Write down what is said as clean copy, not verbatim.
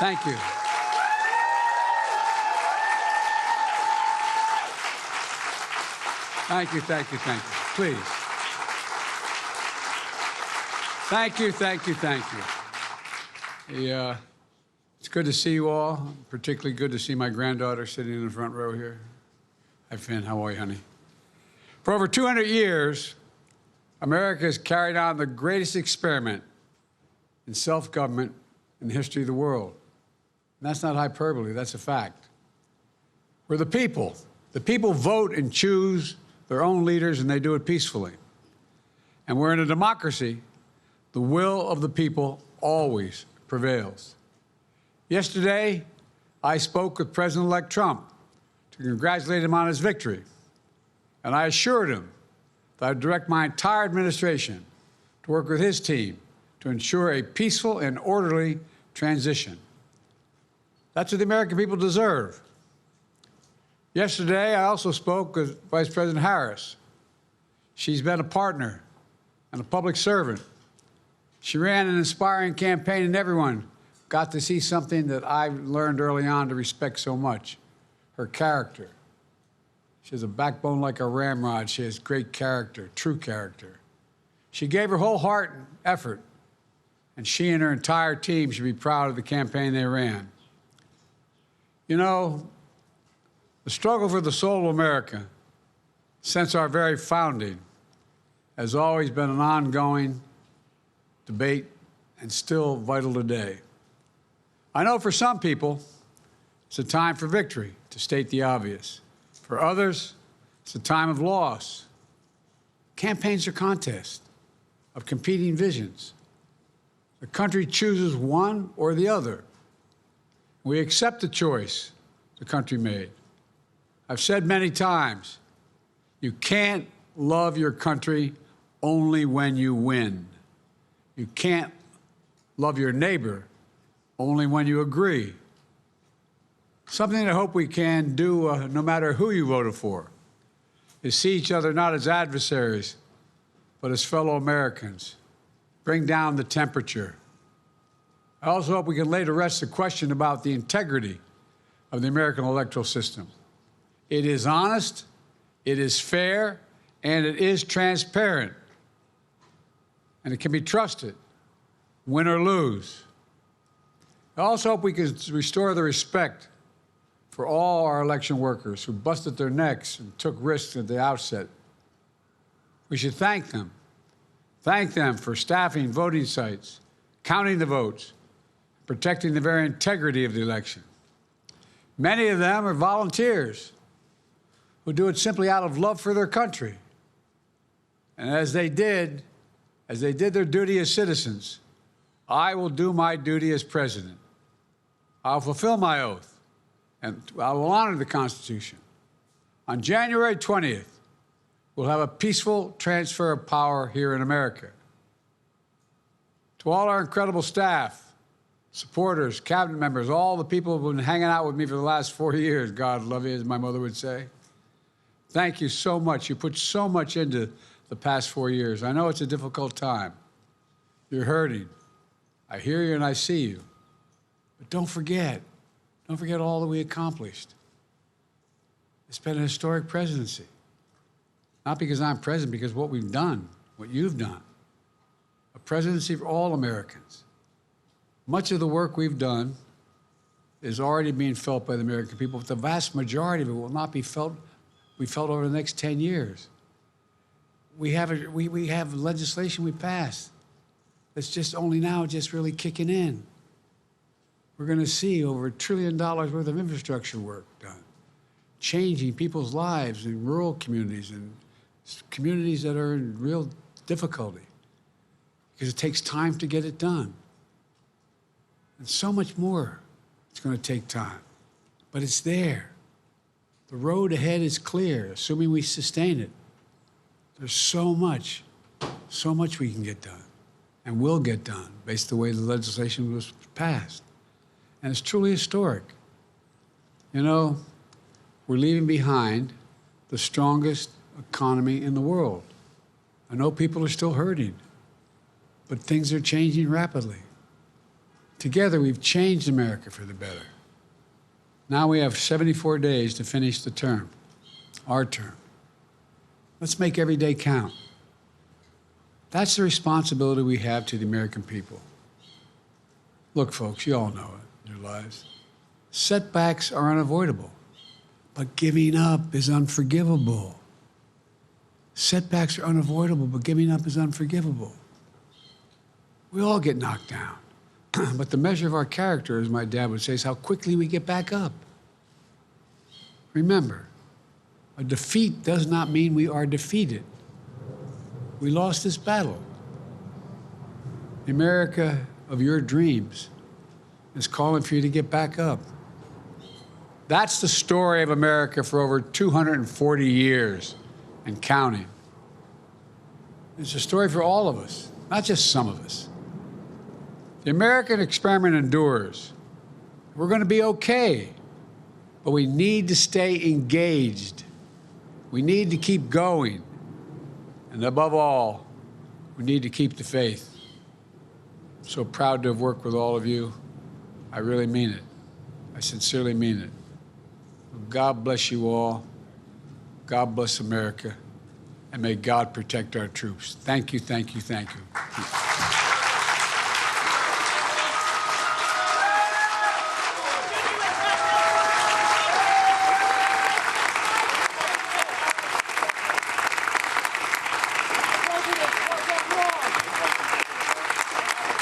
Thank you. Thank you, thank you, thank you. Please. Thank you, thank you, thank you. It's good to see you all. Particularly good to see my granddaughter sitting in the front row here. Hi, Finn. How are you, honey? For over 200 years, America has carried on the greatest experiment in self-government in the history of the world. And that's not hyperbole, that's a fact. We're the people. The people vote and choose their own leaders, and they do it peacefully. And we're in a democracy. The will of the people always prevails. Yesterday, I spoke with President-elect Trump to congratulate him on his victory. And I assured him that I'd direct my entire administration to work with his team to ensure a peaceful and orderly transition. That's what the American people deserve. Yesterday, I also spoke with Vice President Harris. She's been a partner and a public servant. She ran an inspiring campaign, and everyone got to see something that I learned early on to respect so much, her character. She has a backbone like a ramrod. She has great character, true character. She gave her whole heart and effort, and she and her entire team should be proud of the campaign they ran. You know, the struggle for the soul of America, since our very founding, has always been an ongoing debate and still vital today. I know for some people, it's a time for victory, to state the obvious. For others, it's a time of loss. Campaigns are contests of competing visions. The country chooses one or the other. We accept the choice the country made. I've said many times, you can't love your country only when you win. You can't love your neighbor only when you agree. Something I hope we can do, no matter who you voted for, is see each other not as adversaries, but as fellow Americans. Bring down the temperature. I also hope we can lay to rest the question about the integrity of the American electoral system. It is honest, it is fair, and it is transparent. And it can be trusted, win or lose. I also hope we can restore the respect for all our election workers who busted their necks and took risks at the outset. We should thank them. Thank them for staffing voting sites, counting the votes, protecting the very integrity of the election. Many of them are volunteers who do it simply out of love for their country. And as they did their duty as citizens, I will do my duty as president. I'll fulfill my oath, and I will honor the Constitution. On January 20th, we'll have a peaceful transfer of power here in America. To all our incredible staff, supporters, cabinet members, all the people who've been hanging out with me for the last 4 years, God love you, as my mother would say. Thank you so much. You put so much into the past 4 years. I know it's a difficult time. You're hurting. I hear you and I see you. But don't forget all that we accomplished. It's been a historic presidency. Not because I'm president, because what we've done, what you've done. A presidency for all Americans. Much of the work we've done is already being felt by the American people, but the vast majority of it will not be felt over the next 10 years. We have legislation we passed that's just only now just really kicking in. We're going to see over $1 trillion worth of infrastructure work done, changing people's lives in rural communities and communities that are in real difficulty because it takes time to get it done. And so much more it's going to take time, but it's there. The road ahead is clear, assuming we sustain it. There's so much we can get done and will get done based on the way the legislation was passed. And it's truly historic. You know, we're leaving behind the strongest economy in the world. I know people are still hurting, but things are changing rapidly. Together, we've changed America for the better. Now we have 74 days to finish the term, our term. Let's make every day count. That's the responsibility we have to the American people. Look, folks, you all know it in your lives. Setbacks are unavoidable, but giving up is unforgivable. Setbacks are unavoidable, but giving up is unforgivable. We all get knocked down. But the measure of our character, as my dad would say, is how quickly we get back up. Remember, a defeat does not mean we are defeated. We lost this battle. The America of your dreams is calling for you to get back up. That's the story of America for over 240 years and counting. It's a story for all of us, not just some of us. The American experiment endures. We're going to be okay, but we need to stay engaged. We need to keep going. And above all, we need to keep the faith. I'm so proud to have worked with all of you. I really mean it. I sincerely mean it. God bless you all. God bless America. And may God protect our troops. Thank you, thank you, thank you.